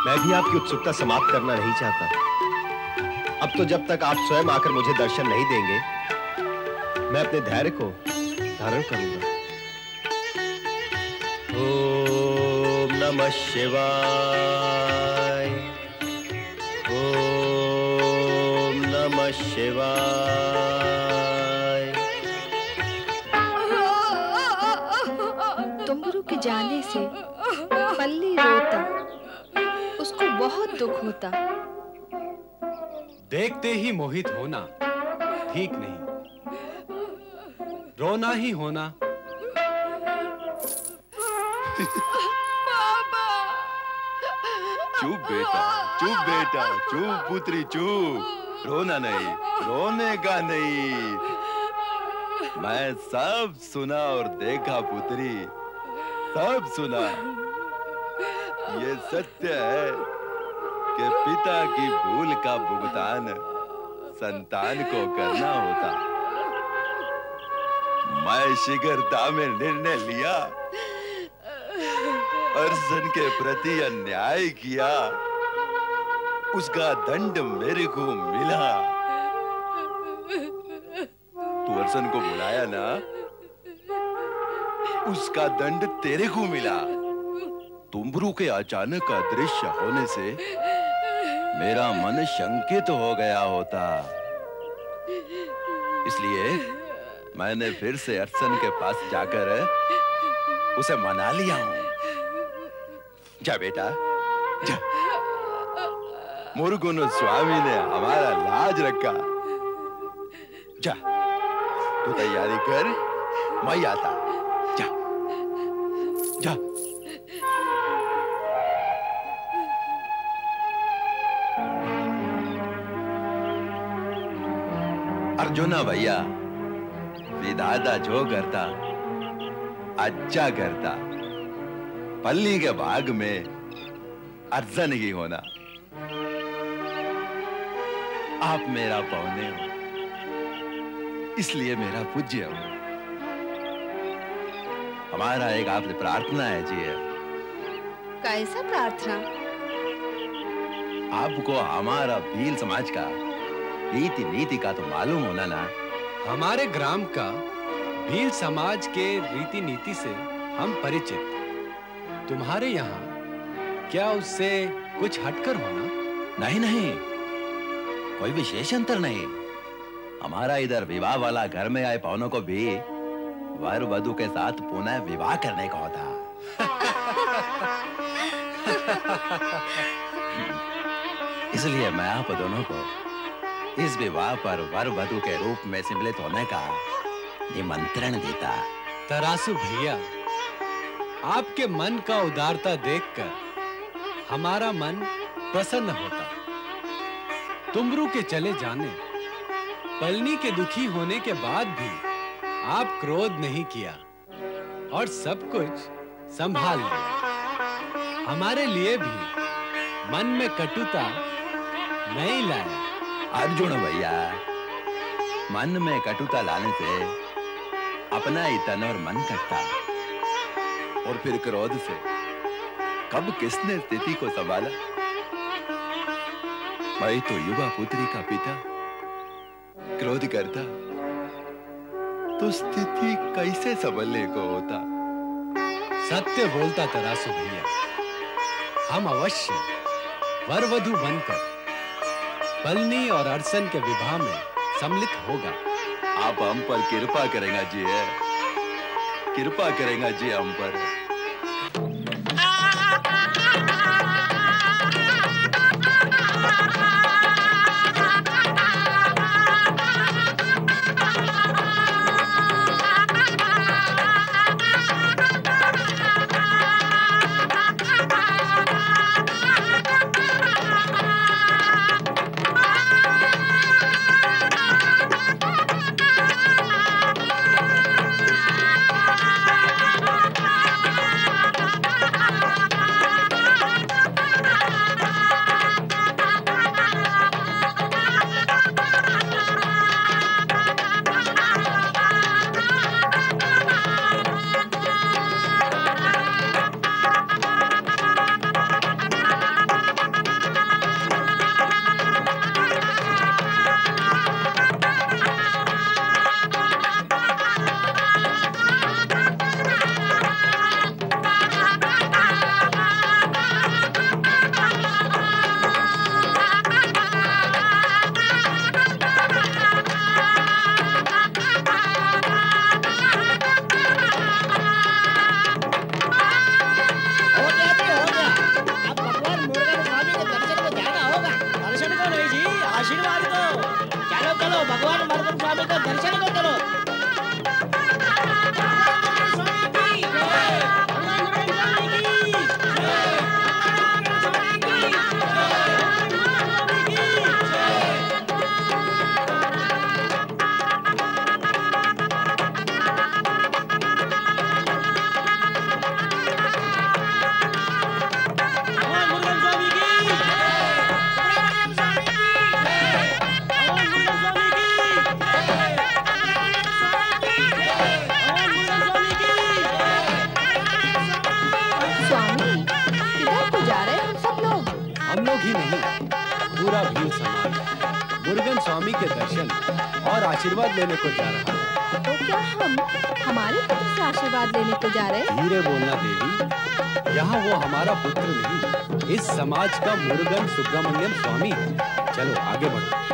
मैं भी आपकी उत्सुकता समाप्त करना नहीं चाहता। अब तो जब तक आप स्वयं आकर मुझे दर्शन नहीं देंगे, मैं अपने धैर्य को धारण करूंगा। ओम नमः शिवाय। ओम नमः शिवाय। तुम्बरू के जाने से पल्ली रोता, उसको बहुत दुख होता। देखते ही मोहित होना ठीक नहीं, रोना ही होना। चुप बेटा, चुप बेटा, चुप पुत्री चुप। रोना नहीं, रोने का नहीं। मैं सब सुना और देखा पुत्री, सब सुना। ये सत्य है कि पिता की भूल का भुगतान संतान को करना होता। मैं शीघ्रता में निर्णय लिया, अर्जुन के प्रति अन्याय किया, उसका दंड मेरे को मिला। तू अर्जुन को बुलाया ना, उसका दंड तेरे को मिला। तुम्बरू के अचानक अदृश्य होने से मेरा मन शंकित हो गया होता, इसलिए मैंने फिर से अर्जुन के पास जाकर उसे मना लिया हूं। जा बेटा जा। मुरुगन स्वामी ने हमारा लाज रखा। जा तू तैयारी कर, मैं आता। जा जा। अर्जुना भैया, विधाता जो करता अच्छा करता। पल्ली के भाग में अर्जुन ही होना। आप मेरा पौने हो, इसलिए मेरा पूज्य हो। हमारा एक आपसे प्रार्थना है जी। कैसा प्रार्थना? आपको हमारा भील समाज का रीति नीति का तो मालूम होना ना। हमारे ग्राम का भील समाज के रीति नीति से हम परिचित। तुम्हारे यहाँ क्या उससे कुछ हटकर होना? नहीं नहीं, कोई विशेष अंतर नहीं। हमारा इधर विवाह वाला घर में आए पौनों को भी वर वधु के साथ पुनः विवाह करने का होता। इसलिए मैं आप दोनों को इस विवाह पर वर वधु के रूप में सम्मिलित होने का निमंत्रण देता। तरासू भैया, आपके मन का उदारता देखकर हमारा मन प्रसन्न होता। तुम्बरू के चले जाने, पलनी के दुखी होने के बाद भी आप क्रोध नहीं किया और सब कुछ संभाल लिया। हमारे लिए भी मन में कटुता नहीं लाया। अर्जुन भैया, मन में कटुता लाने से अपना ही तन और मन कटता, और फिर क्रोध से कब किसने स्थिति को संभाला? मैं तो युवा पुत्री का पिता क्रोध करता तो स्थिति कैसे संभलने को होता? सत्य बोलता तरासू भैया, हम अवश्य वर वधु बनकर पलनी और अर्जुन के विवाह में सम्मिलित होगा। आप हम पर कृपा करेंगे जी, कृपा करेंगे जी हम पर। आशीर्वाद लेने को जा रहा है। तो क्या हम हमारे पुत्र से आशीर्वाद लेने को जा रहे हैं? धीरे बोलना देवी, यहाँ वो हमारा पुत्र नहीं, इस समाज का मुरुगन सुब्रमण्यम स्वामी है। चलो आगे बढ़ो।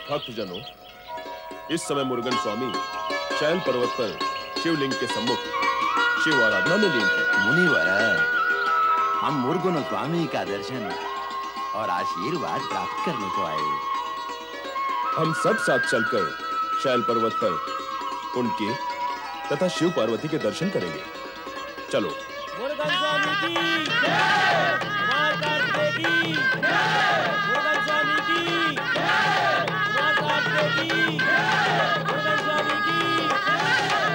भक्तजनों, इस समय मुरुगन स्वामी शैल पर्वत पर शिवलिंग के सम्मुख शिव आराधना में लीन है। मुनिवर, हम मुरुगन स्वामी का दर्शन और आशीर्वाद प्राप्त करने को आए। हम सब साथ चलकर शैल पर्वत पर उनके तथा शिव पार्वती के दर्शन करेंगे। चलो। मुरुगन स्वामी की जय, कुमार कार्तिकेय की जय, मुरुगन स्वामी की जय, कुमार कार्तिकेय की जय, मुरुगन स्वामी की जय,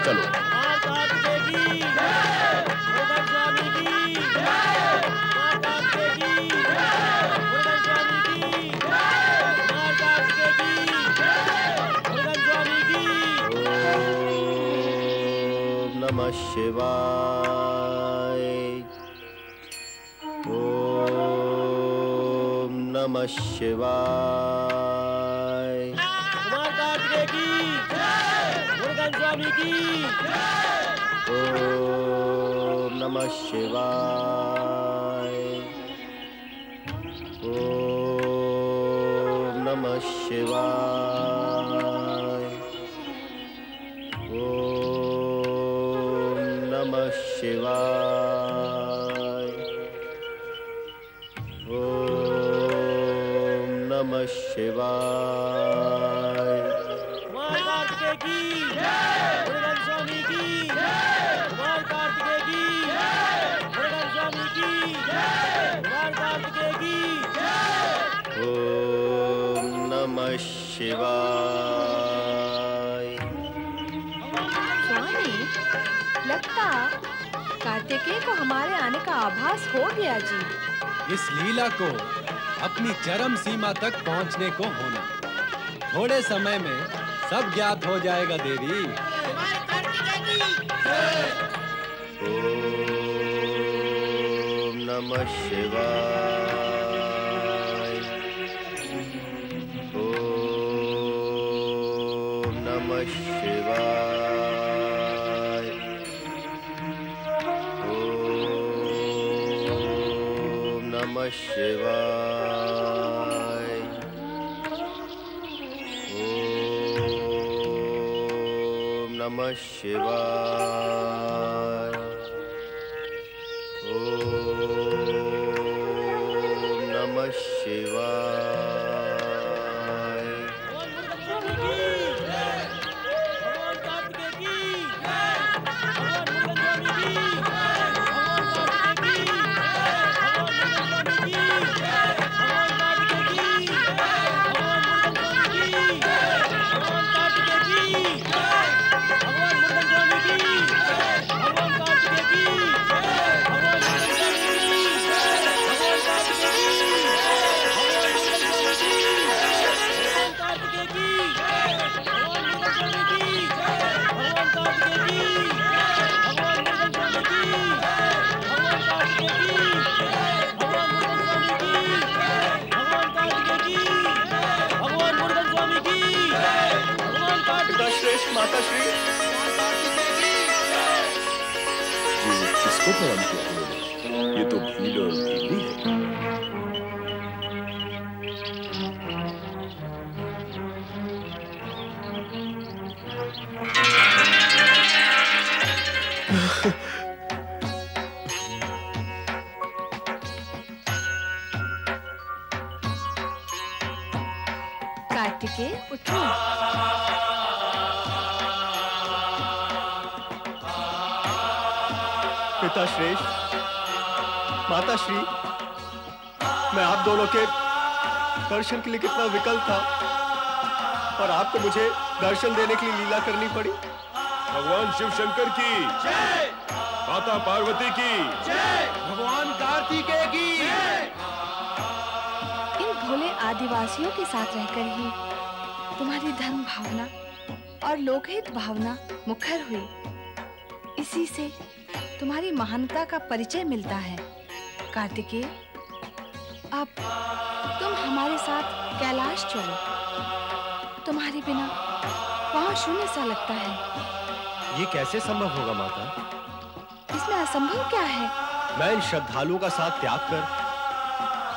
चलो। कुमार कार्तिकेय की जय, मुरुगन स्वामी की जय, कुमार कार्तिकेय की जय, मुरुगन स्वामी की जय, कुमार कार्तिकेय की जय, मुरुगन स्वामी की। ओम नमः शिवाय। नमः शिवाय। कुमार कार्तिकेय की जय, मुरुगन स्वामी की जय। ओम नमः शिवाय। ओम नमः शिवाय। ओम नमः शिवाय। नमः शिवाय। कुमार कार्तिकेय की जय, मुरुगन स्वामी की जय, कुमार कार्तिकेय की जय, मुरुगन स्वामी की जय, कुमार कार्तिकेय की जय। ओम नमः शिवाय। स्वामी, लगता कार्तिकेय को हमारे आने का आभास हो गया जी। इस लीला को अपनी चरम सीमा तक पहुंचने को होना, थोड़े समय में सब ज्ञात हो जाएगा देवी। ओम नमः शिवाय। ओम नमः शिवाय। ओम नमः शिवाय। नमः शिवाय। ओम नमः शिवाय। भगवान कार्तिकेय की जय, भगवान मुरुगन स्वामी की जय, भगवान कार्तिकेय की जय, भगवान मुरुगन स्वामी की जय, भगवान कार्तिकेय की जय, भगवान मुरुगन स्वामी की जय, भगवान कार्तिकेय की जय, भगवान मुरुगन स्वामी की जय, भगवान कार्तिकेय की जय, भगवान मुरुगन स्वामी की जय, भगवान कार्तिकेय की जय, भगवान मुरुगन स्वामी की जय, भगवान कार्तिकेय की जय, भगवान मुरुगन स्वामी की जय, भगवान कार्तिकेय की जय, भगवान मुरुगन स्वामी की जय, भगवान कार्तिकेय की जय, भगवान मुरुगन स्वामी की जय, भगवान कार्तिकेय की जय, भगवान मुरुगन स्वामी की जय, भगवान कार्तिकेय श्रेष्ठ माता श्री। ये किसको प्रणाम करते हैं? ये तो भील और भीली है। कार्तिकेय, उठो। पिता श्रेष्ठ, माता श्री, मैं आप दोनों के दर्शन के लिए कितना विकल था और आपको मुझे दर्शन देने के लिए लीला करनी पड़ी। भगवान शिव शंकर की जय, माता पार्वती की जय, भगवान कार्तिकेय की जय। इन भोले आदिवासियों के साथ रहकर ही तुम्हारी धर्म भावना और लोकहित भावना मुखर हुई। इसी से तुम्हारी महानता का परिचय मिलता है। कार्तिकेय, अब तुम हमारे साथ कैलाश चलो। तुम्हारे बिना वहां शून्य सा लगता है। ये कैसे संभव होगा माता? इसमें असंभव क्या है? मैं इन श्रद्धालुओं का साथ त्याग कर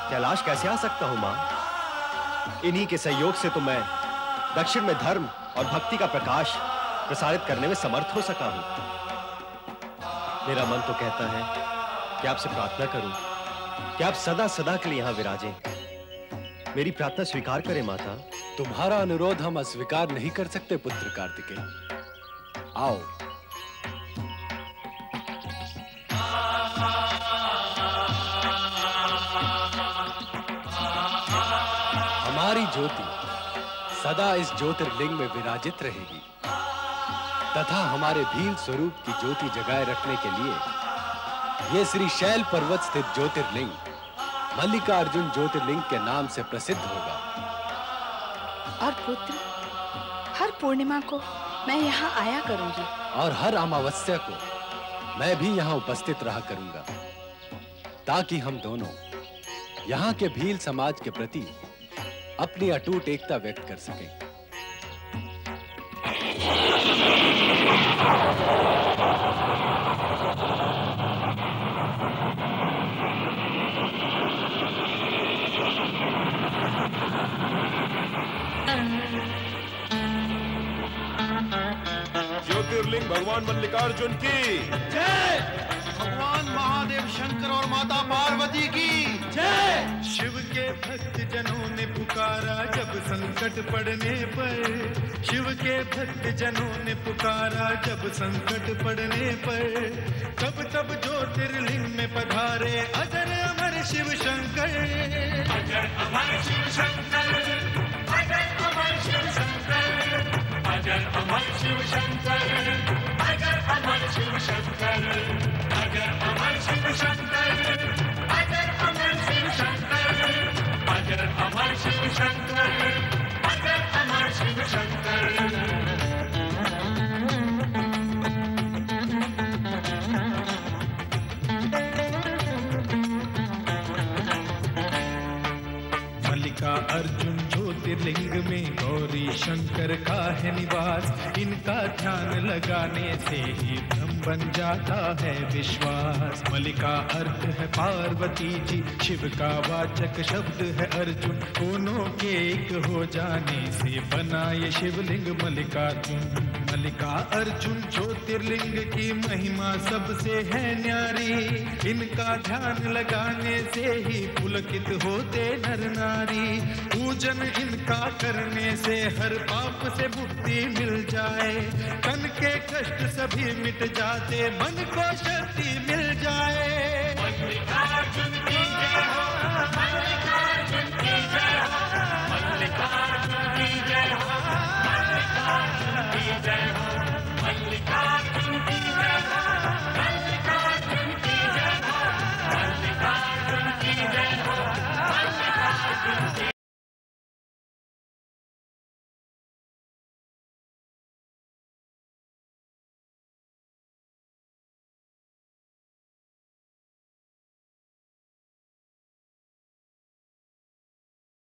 कैलाश कैसे आ सकता हूँ माँ? इन्हीं के सहयोग से तो मैं दक्षिण में धर्म और भक्ति का प्रकाश प्रसारित करने में समर्थ हो सका हूँ। मेरा मन तो कहता है कि आपसे प्रार्थना करूं कि आप सदा सदा के लिए यहाँ विराजें। मेरी प्रार्थना स्वीकार करें माता। तुम्हारा अनुरोध हम अस्वीकार नहीं कर सकते पुत्र कार्तिकेय। आओ। हमारी ज्योति सदा इस ज्योतिर्लिंग में विराजित रहेगी तथा हमारे भील स्वरूप की ज्योति जगाए रखने के लिए ये श्री शैल पर्वत स्थित ज्योतिर्लिंग मल्लिकार्जुन ज्योतिर्लिंग के नाम से प्रसिद्ध होगा। और पुत्र, हर पूर्णिमा को मैं यहाँ आया करूंगी और हर अमावस्या को मैं भी यहाँ उपस्थित रहा करूंगा ताकि हम दोनों यहाँ के भील समाज के प्रति अपनी अटूट एकता व्यक्त कर सकें। ज्योतिर्लिंग भगवान मल्लिकार्जुन की जय, भगवान महादेव शंकर और माता पार्वती की जय। शिव के भक्त जनों ने पुकारा जब संकट पड़ने पर, शिव के भक्त जनों ने पुकारा जब संकट पड़ने पर, तब तब ज्योतिर्लिंग में पधारे अजर अमर शिव शंकर। अजर अमर शिव शंकर, अजर अमर शिव शंकर, अजर अमर शिव शंकर, अजर अमर शिव शंकर, अजर अमर शिव शंकर, अजर अमर शिव शंकर, अजर अमर शिव शंकर, अजर अमर शिव शंकर। मल्लिका अर्जुन ज्योतिर्लिंग में गौरी शंकर का है निवास, इनका ध्यान लगाने से ही भ्रम बन जाता है विश्वास। मल्लिका अर्थ है पार्वती जी, शिव का वाचक शब्द है अर्जुन, दोनों के एक हो जाने से बना ये शिवलिंग मल्लिकार्जुन। मल्लिका अर्जुन ज्योतिर्लिंग की महिमा सबसे है न्यारी, इनका ध्यान लगाने से ही पुलकित होते नर नारी। पूजन इनका करने से हर पाप से मुक्ति मिल जाए, तन के कष्ट सभी मिट जाते, मन को शक्ति मिल जाए। मल्लिकार्जुन की जय हो, मल्लिकार्जुन की जय।